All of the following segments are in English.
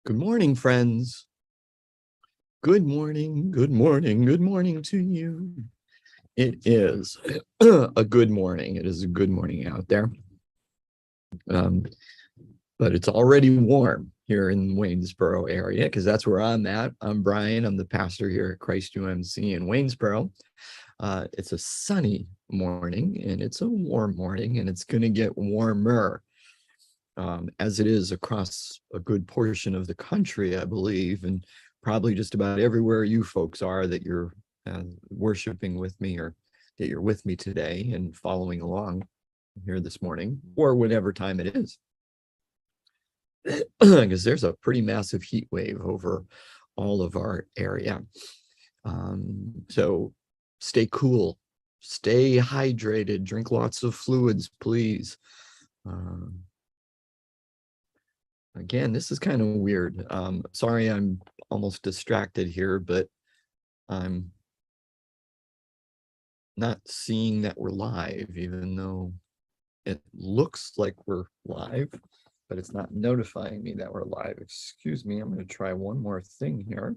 Good morning, friends. Good morning, good morning, good morning to you. It is a good morning. It is a good morning out there. But it's already warm here in Waynesboro area because that's where I'm at. I'm Brian. I'm the pastor here at Christ UMC in Waynesboro. It's a sunny morning and it's a warm morning, and it's going to get warmer as it is across a good portion of the country, I believe, and probably just about everywhere you folks are that you're worshiping with me, or that you're with me today and following along here this morning, or whatever time it is. Because there's a pretty massive heat wave over all of our area. So stay cool, stay hydrated, drink lots of fluids, please. Again, this is kind of weird. Sorry, I'm almost distracted here, but I'm not seeing that we're live, even though it looks like we're live, but it's not notifying me that we're live. Excuse me, I'm going to try one more thing here.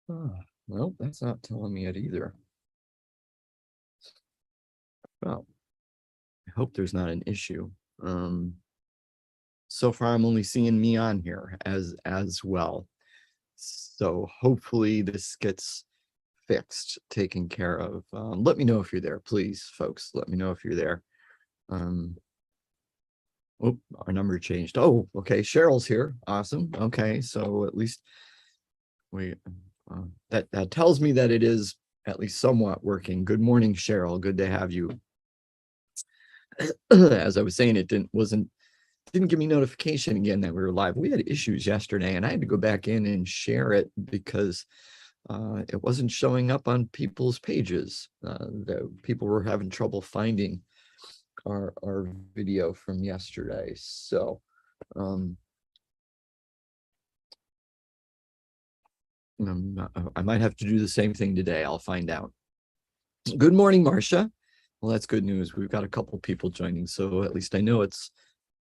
Well, that's not telling me it either. Well, I hope there's not an issue. So far, I'm only seeing me on here as well. So hopefully this gets fixed, taken care of. Let me know if you're there, please, folks. Let me know if you're there. Oh, our number changed. Oh, okay. Cheryl's here. Awesome. Okay, so at least we that tells me that it is at least somewhat working. Good morning, Cheryl. Good to have you. As I was saying, it didn't give me notification again that we were live. We had issues yesterday, and I had to go back in and share it because it wasn't showing up on people's pages. The people were having trouble finding our video from yesterday. So I might have to do the same thing today. I'll find out. Good morning, Marcia. Well, that's good news. We've got a couple people joining, so at least I know it's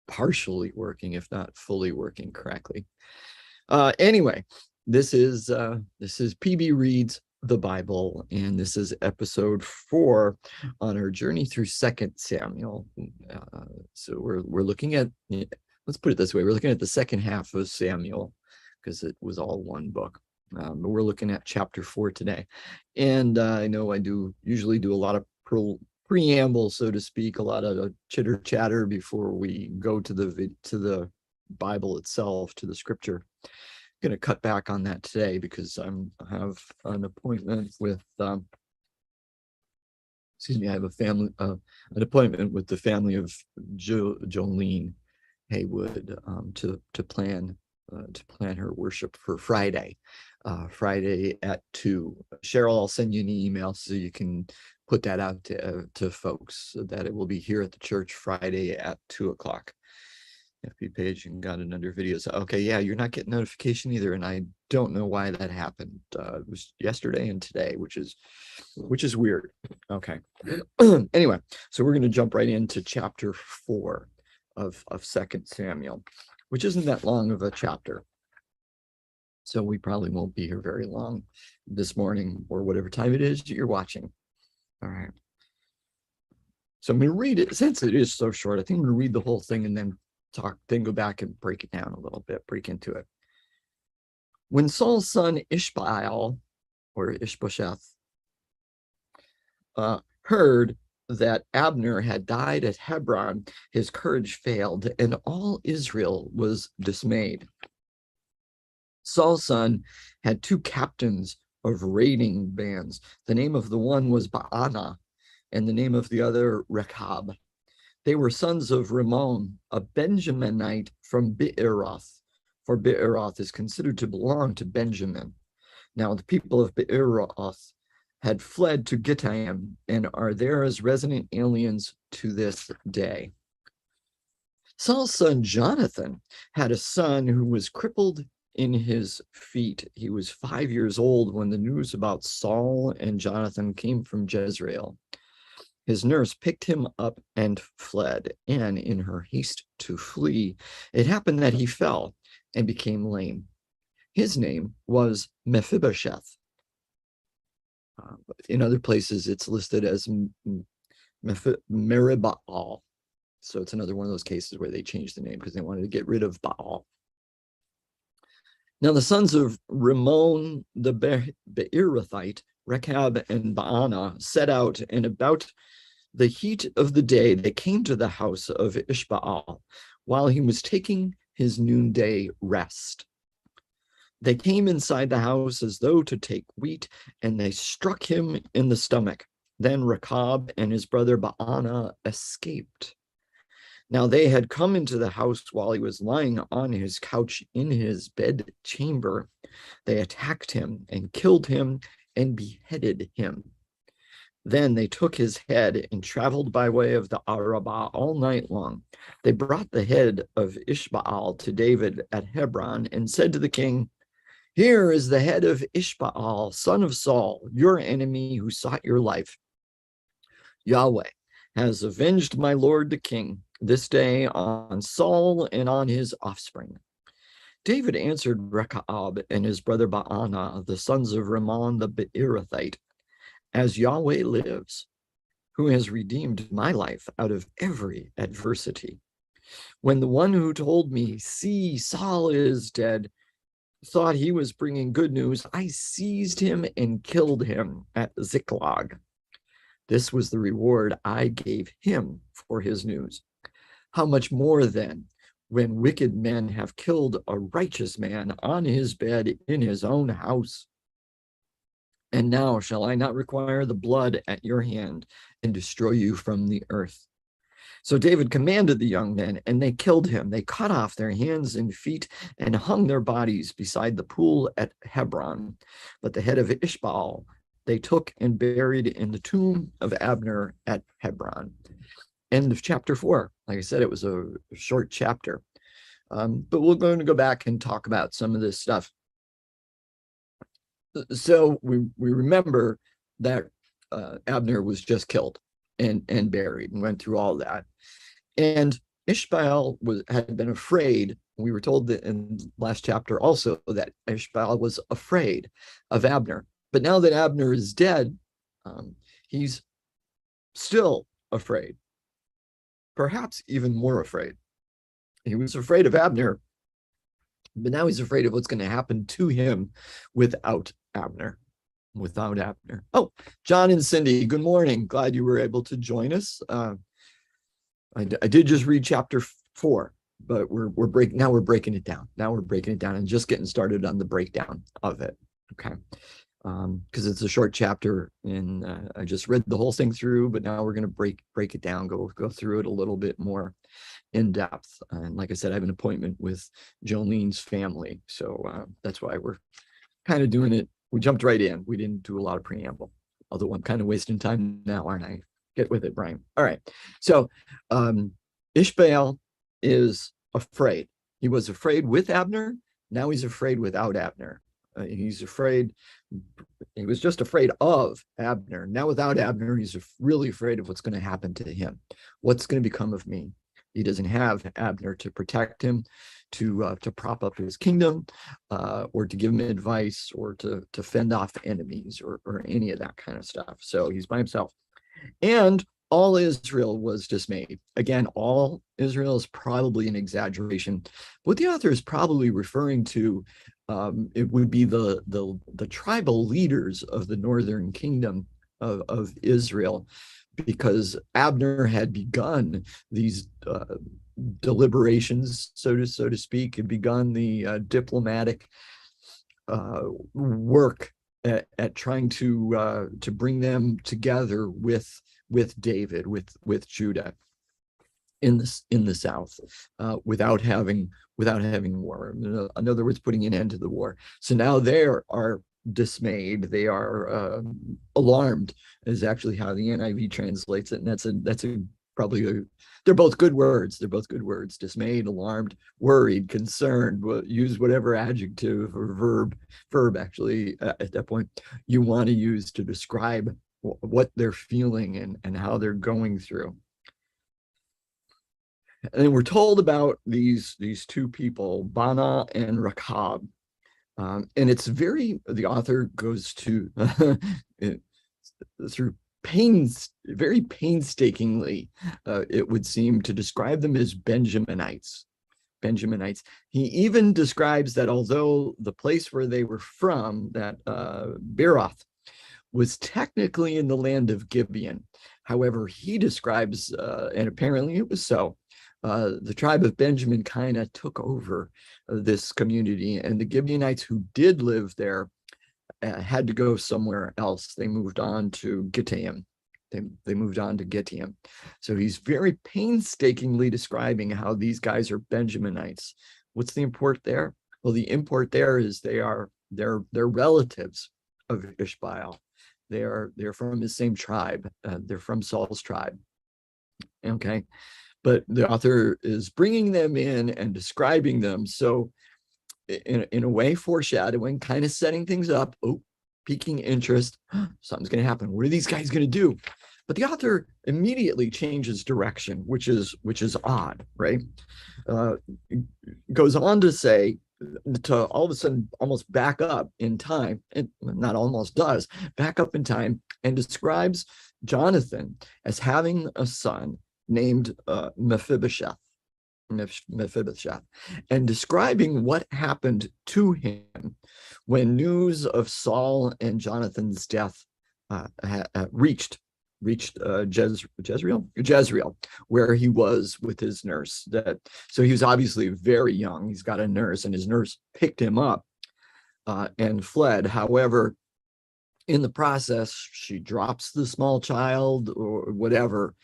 partially working, if not fully working correctly. Anyway, this is PB Reads the Bible, and this is episode 4 on our journey through 2 Samuel. So we're looking at, let's put it this way, we're looking at the second half of Samuel, because it was all one book. But we're looking at chapter 4 today. And I know I usually do a lot of preamble, so to speak, a lot of chitter chatter before we go to the Bible itself, to the scripture. I'm going to cut back on that today because I have an appointment with I have an appointment with the family of Jolene Haywood to plan her worship for Friday at 2. Cheryl, I'll send you an email so you can put that out to folks, so that it will be here at the church Friday at 2:00. FB page and got it under videos. Okay, yeah, you're not getting notification either, and I don't know why that happened. It was yesterday and today, which is weird. Okay. Anyway, so we're going to jump right into chapter 4 of 2 Samuel, which isn't that long of a chapter. So we probably won't be here very long this morning, or whatever time it is you're watching. All right. So I'm going to read it, since it is so short. I think I'm going to read the whole thing and then go back and break it down a little bit, break into it. When Saul's son Ishbaal, or Ishbosheth, heard that Abner had died at Hebron, his courage failed, and all Israel was dismayed. Saul's son had 2 captains of raiding bands. The name of the one was Baanah, and the name of the other Rechab. They were sons of Rimmon, a Benjaminite from Beeroth, for Beeroth is considered to belong to Benjamin. Now the people of Beeroth had fled to Gittaim and are there as resident aliens to this day. Saul's son Jonathan had a son who was crippled in his feet. He was 5 years old when the news about Saul and Jonathan came from Jezreel. His nurse picked him up and fled, and in her haste to flee, it happened that he fell and became lame. His name was Mephibosheth. In other places, it's listed as Meribbaal. So it's another one of those cases where they changed the name because they wanted to get rid of Baal. Now the sons of Rimmon the Beerothite, Rechab and Baanah, set out, and about the heat of the day they came to the house of Ishbaal while he was taking his noonday rest. They came inside the house as though to take wheat, and they struck him in the stomach. Then Rechab and his brother Baanah escaped. Now they had come into the house while he was lying on his couch in his bed chamber. They attacked him and killed him and beheaded him. Then they took his head and traveled by way of the Arabah all night long. They brought the head of Ishbaal to David at Hebron and said to the king, "Here is the head of Ishbaal, son of Saul, your enemy who sought your life. Yahweh has avenged my lord the king this day on Saul and on his offspring." David answered Rechab and his brother Baanah, the sons of Rimmon the Beerothite, "As Yahweh lives, who has redeemed my life out of every adversity, when the one who told me, 'See, Saul is dead,' thought he was bringing good news, I seized him and killed him at Ziklag. This was the reward I gave him for his news. How much more then, when wicked men have killed a righteous man on his bed in his own house? And now shall I not require the blood at your hand and destroy you from the earth?" So David commanded the young men, and they killed him. They cut off their hands and feet and hung their bodies beside the pool at Hebron. But the head of Ishbaal they took and buried in the tomb of Abner at Hebron. End of chapter 4. Like I said, it was a short chapter. But we're going to go back and talk about some of this stuff. So we remember that Abner was just killed and buried and went through all that. And Ishbaal had been afraid. We were told that in last chapter also that Ishbaal was afraid of Abner. But now that Abner is dead, he's still afraid. Perhaps even more afraid. He was afraid of Abner, but now he's afraid of what's going to happen to him without Abner. Oh, John and Cindy, good morning. Glad you were able to join us. I did just read chapter 4, but we're breaking it down. Now we're breaking it down and just getting started on the breakdown of it. Okay. Because it's a short chapter, and I just read the whole thing through, but now we're going to break it down, go through it a little bit more in depth. And like I said, I have an appointment with Jolene's family, so that's why we're kind of doing it. We jumped right in. We didn't do a lot of preamble, although I'm kind of wasting time now, aren't I? Get with it, Brian. All right. So Ishbaal is afraid. He was afraid with Abner. Now he's afraid without Abner. He's afraid. He was just afraid of Abner. Now without Abner, he's really afraid of what's going to happen to him. What's going to become of me? He doesn't have Abner to protect him, to prop up his kingdom, or to give him advice, or to fend off enemies, or any of that kind of stuff. So he's by himself. And all Israel was dismayed. Again, all Israel is probably an exaggeration. What the author is probably referring to, it would be the tribal leaders of the northern kingdom of Israel, because Abner had begun these deliberations, so to speak, had begun the diplomatic work at trying to bring them together with David, with Judah in the south, without having war. In other words, putting an end to the war. So now they are dismayed. They are alarmed, is actually how the NIV translates it, and that's probably they're both good words. They're both good words. Dismayed, alarmed, worried, concerned. Use whatever adjective or verb actually at that point you want to use to describe what they're feeling and how they're going through. And we're told about these two people, Bana and Rakab. And it's the author goes to through very painstakingly, it would seem, to describe them as Benjaminites. Benjaminites. He even describes that although the place where they were from, that Beeroth, was technically in the land of Gibeon. However, he describes, and apparently it was so, the tribe of Benjamin kind of took over this community, and the Gibeonites who did live there had to go somewhere else. They moved on to Gittaim. They moved on to Gittaim. So he's very painstakingly describing how these guys are Benjaminites. What's the import there? Well, the import there is they're relatives of Ishbaal. They're from the same tribe. They're from Saul's tribe. Okay, but the author is bringing them in and describing them. So in a way, foreshadowing, kind of setting things up. Oh, piquing interest. Something's going to happen. What are these guys going to do? But the author immediately changes direction, which is odd, right? Goes on to say, to all of a sudden almost back up in time, and not almost does, back up in time, and describes Jonathan as having a son named Mephibosheth, and describing what happened to him when news of Saul and Jonathan's death reached Jezreel, where he was with his nurse. So he was obviously very young. He's got a nurse, and his nurse picked him up and fled. However, in the process, she drops the small child or whatever.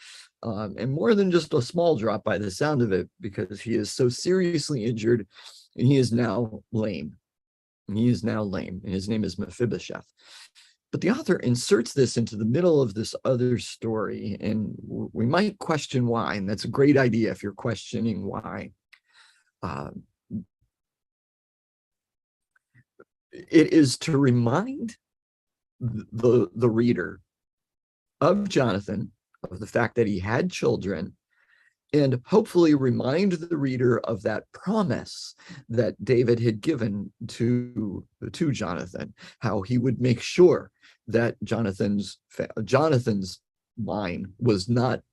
And more than just a small drop by the sound of it, because he is so seriously injured, and he is now lame. And his name is Mephibosheth. But the author inserts this into the middle of this other story, and we might question why, and that's a great idea if you're questioning why. It is to remind the reader of Jonathan, of the fact that he had children, and hopefully remind the reader of that promise that David had given to Jonathan, how he would make sure that Jonathan's line was not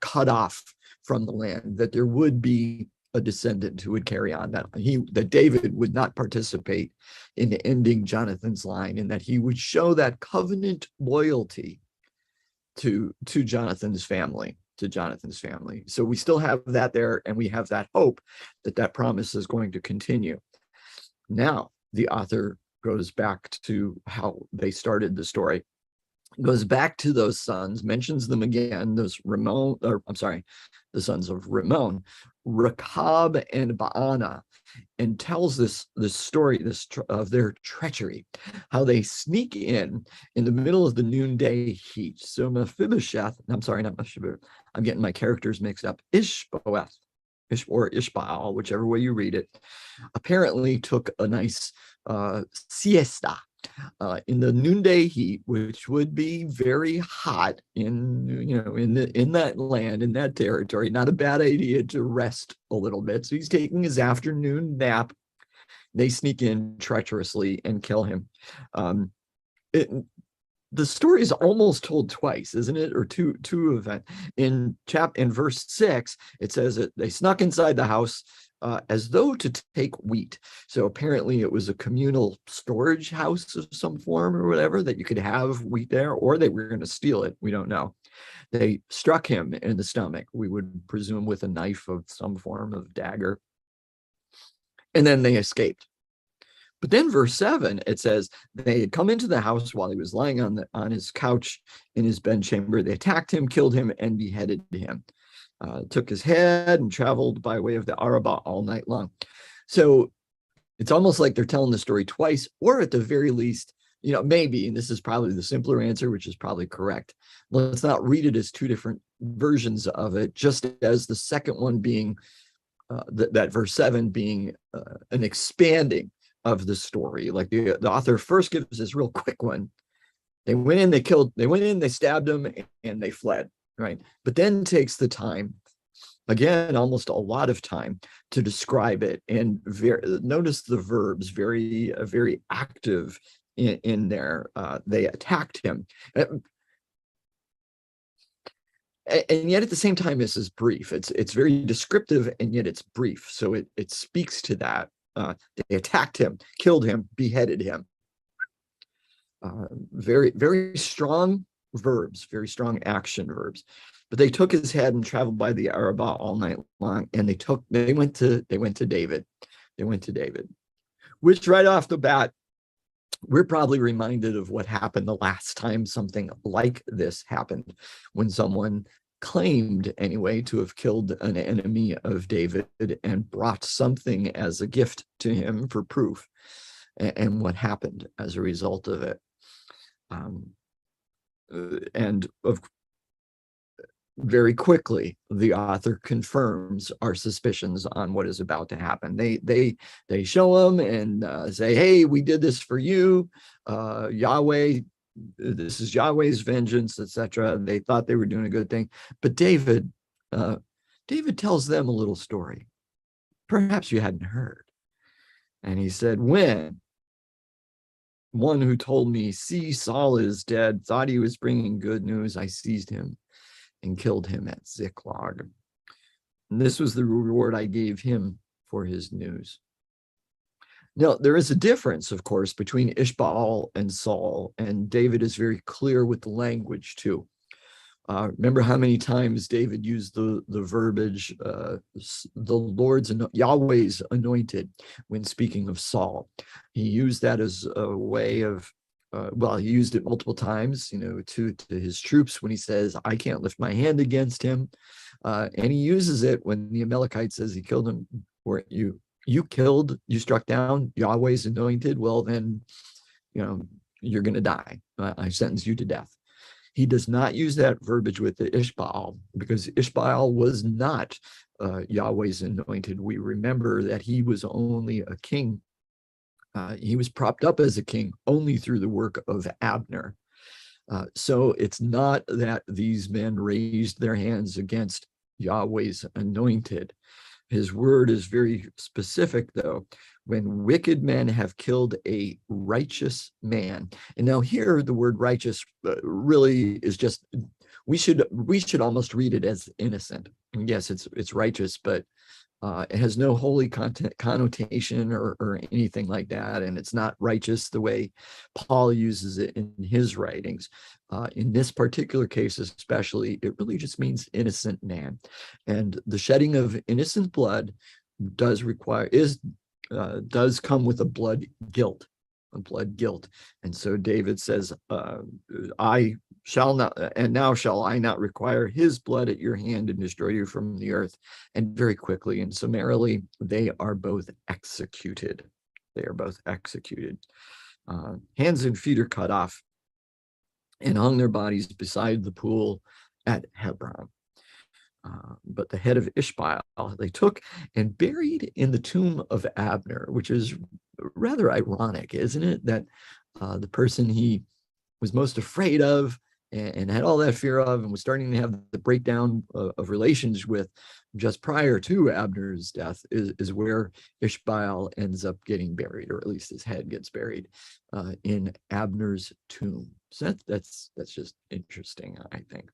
cut off from the land, that there would be a descendant who would carry on, that David would not participate in ending Jonathan's line, and that he would show that covenant loyalty to Jonathan's family. So we still have that there, and we have that hope that promise is going to continue. Now, the author goes back to how they started the story, goes back to those sons, mentions them again, the sons of Rimmon, Rakab and Baana, and tells this story of their treachery, how they sneak in the middle of the noonday heat. So Mephibosheth, I'm sorry, not Mephibosheth, I'm getting my characters mixed up, Ishboeth, or Ishbaal, whichever way you read it, apparently took a nice siesta in the noonday heat, which would be very hot in that land, in that territory. Not a bad idea to rest a little bit. So he's taking his afternoon nap. They sneak in treacherously and kill him. The story is almost told twice, isn't it? Or two events. In verse 6, it says that they snuck inside the house as though to take wheat. So apparently it was a communal storage house of some form or whatever, that you could have wheat there, or they were going to steal it. We don't know. They struck him in the stomach, we would presume with a knife of some form of dagger. And then they escaped. But then verse 7, it says they had come into the house while he was lying on his couch in his bedchamber. They attacked him, killed him, and beheaded him. Took his head and traveled by way of the Arabah all night long. So it's almost like they're telling the story twice, or at the very least, maybe, and this is probably the simpler answer, which is probably correct. Let's not read it as two different versions of it, just as the second one being, that verse 7 being an expanding of the story. Like the author first gives this real quick one, They went in, they stabbed him, and they fled, right? But then takes the time, again, almost a lot of time, to describe it. And notice the verbs, very active in there. They attacked him. And yet at the same time, this is brief. It's very descriptive, and yet it's brief. So it speaks to that. They attacked him, killed him, beheaded him. Very strong verbs, very strong action verbs. But they took his head and traveled by the Arabah all night long, and they went to David. They went to David, which right off the bat, we're probably reminded of what happened the last time something like this happened, when someone claimed, anyway, to have killed an enemy of David and brought something as a gift to him for proof, and what happened as a result of it. And very quickly, the author confirms our suspicions on what is about to happen. They show him and say, "Hey, we did this for you, Yahweh. This is Yahweh's vengeance, etc." They thought they were doing a good thing, but David tells them a little story, perhaps you hadn't heard. And he said, "When one who told me, 'See, Saul is dead,' thought he was bringing good news, I seized him and killed him at Ziklag. And this was the reward I gave him for his news." Now, there is a difference, of course, between Ishbaal and Saul, and David is very clear with the language too. Remember how many times David used the verbiage, the Lord's, Yahweh's anointed, when speaking of Saul. He used that as a way of, he used it multiple times, to his troops when he says, "I can't lift my hand against him." And he uses it when the Amalekite says he killed him, or you struck down Yahweh's anointed. Well, then, you're going to die. I sentence you to death. He does not use that verbiage with the Ishbaal, because Ishbaal was not Yahweh's anointed. We remember that he was only a king. He was propped up as a king only through the work of Abner. So it's not that these men raised their hands against Yahweh's anointed. His word is very specific, though. When wicked men have killed a righteous man. And now here, the word righteous really is just, we should almost read it as innocent. And yes, it's righteous, but it has no holy connotation or anything like that. And it's not righteous the way Paul uses it in his writings. In this particular case, especially, it really just means innocent man. And the shedding of innocent blood does come with a blood guilt. And so David says, "I shall not, and now shall I not require his blood at your hand and destroy you from the earth." And very quickly and summarily, they are both executed. Hands and feet are cut off and hung their bodies beside the pool at Hebron. But the head of Ishbaal they took and buried in the tomb of Abner, which is rather ironic, isn't it? That the person he was most afraid of and had all that fear of and was starting to have the breakdown of relations with just prior to Abner's death is where Ishbaal ends up getting buried, or at least his head gets buried in Abner's tomb. So that's just interesting, I think.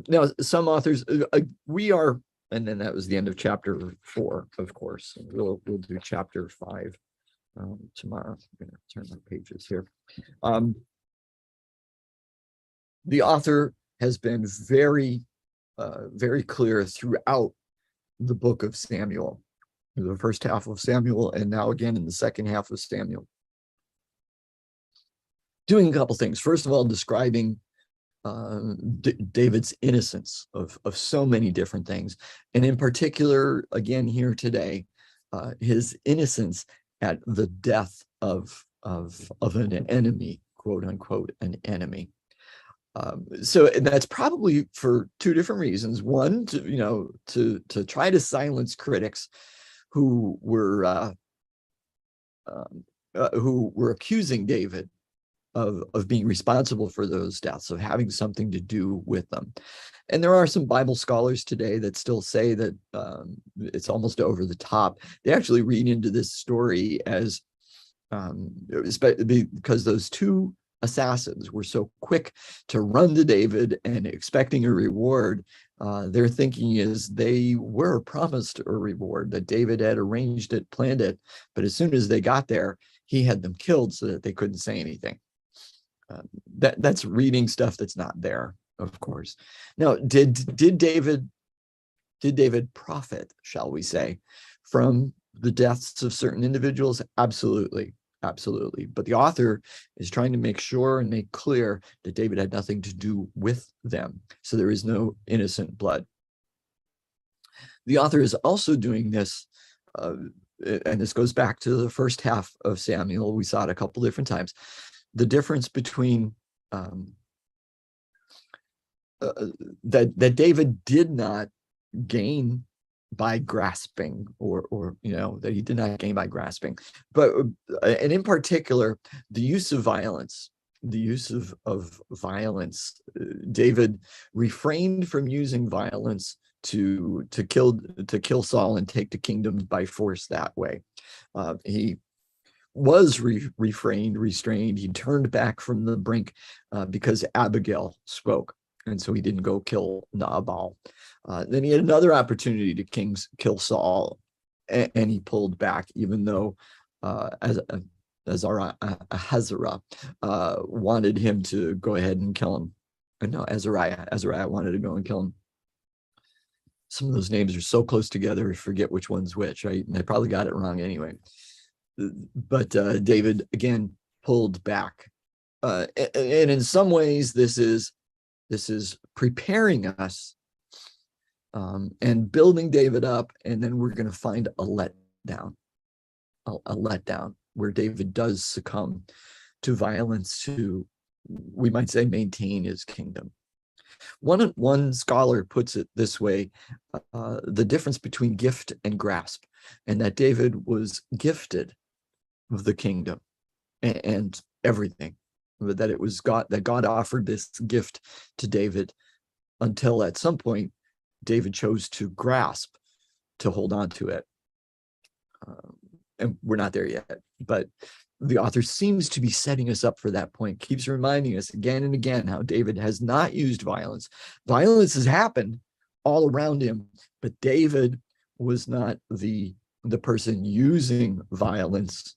Now, some authors, and then that was the end of chapter 4, of course. We'll do chapter 5 tomorrow. I'm going to turn my pages here. The author has been very clear throughout the book of Samuel, the first half of Samuel, and now again in the second half of Samuel, doing a couple things. First of all, describing David's innocence of so many different things, and in particular, again here today, his innocence at the death of an enemy, quote unquote, an enemy. So that's probably for two different reasons. One, to try to silence critics who were accusing David of being responsible for those deaths, of having something to do with them. And there are some Bible scholars today that still say that it's almost over the top. They actually read into this story as because those two assassins were so quick to run to David and expecting a reward. Their thinking is they were promised a reward, that David had arranged it, planned it, but as soon as they got there, he had them killed so that they couldn't say anything. That's reading stuff that's not there, of course. Now, did David profit, shall we say, from the deaths of certain individuals? Absolutely. Absolutely. But the author is trying to make sure and make clear that David had nothing to do with them. So there is no innocent blood. The author is also doing this, and this goes back to the first half of Samuel. We saw it a couple different times. The difference between that David did not gain by grasping, or that he did not gain by grasping, but and in particular the use of violence, David refrained from using violence to kill Saul and take the kingdom by force that way. He was restrained. He turned back from the brink because Abigail spoke, and so he didn't go kill Nabal. Then he had another opportunity to kill Saul, and he pulled back, even though Ahazerah wanted him to go ahead and kill him. No, Azariah wanted to go and kill him. Some of those names are so close together, I forget which one's which, right? And I probably got it wrong anyway. But David, again, pulled back. And in some ways, this is preparing us and building David up, and then we're going to find a letdown where David does succumb to violence to, we might say, maintain his kingdom. One scholar puts it this way: the difference between gift and grasp, and that David was gifted of the kingdom and everything, but that it was God, that God offered this gift to David, until at some point David chose to grasp, to hold on to it. And we're not there yet, but the author seems to be setting us up for that point, keeps reminding us again and again how David has not used violence. Violence has happened all around him, but David was not the person using violence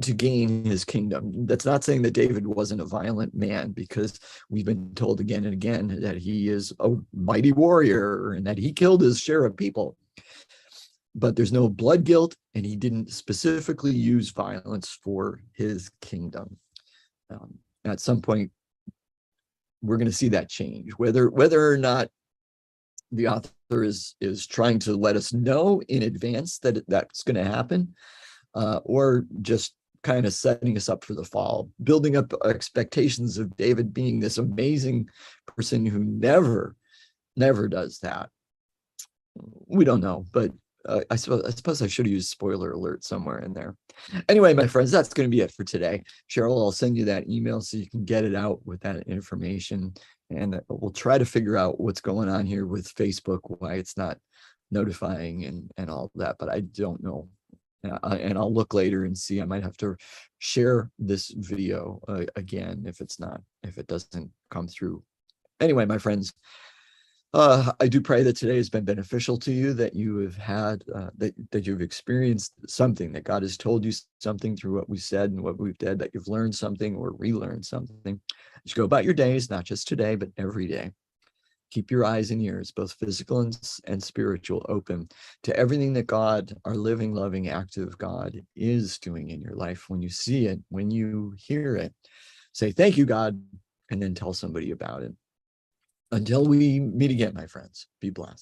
to gain his kingdom. That's not saying that David wasn't a violent man, because we've been told again and again that he is a mighty warrior and that he killed his share of people. But there's no blood guilt, and he didn't specifically use violence for his kingdom. At some point, we're going to see that change. Whether or not the author is trying to let us know in advance that that's going to happen, or just kind of setting us up for the fall, building up expectations of David being this amazing person who never does that. We don't know, but I suppose I should have used spoiler alert somewhere in there. Anyway, my friends, that's going to be it for today. Cheryl, I'll send you that email so you can get it out with that information, and we'll try to figure out what's going on here with Facebook, why it's not notifying and all that, but I don't know. And I'll look later and see. I might have to share this video again if it doesn't come through. Anyway, my friends, I do pray that today has been beneficial to you, that you have had, that you've experienced something, that God has told you something through what we said and what we've did, that you've learned something or relearned something. Just go about your days, not just today, but every day. Keep your eyes and ears, both physical and spiritual, open to everything that God, our living, loving, active God, is doing in your life. When you see it, when you hear it, say, thank you, God, and then tell somebody about it. Until we meet again, my friends, be blessed.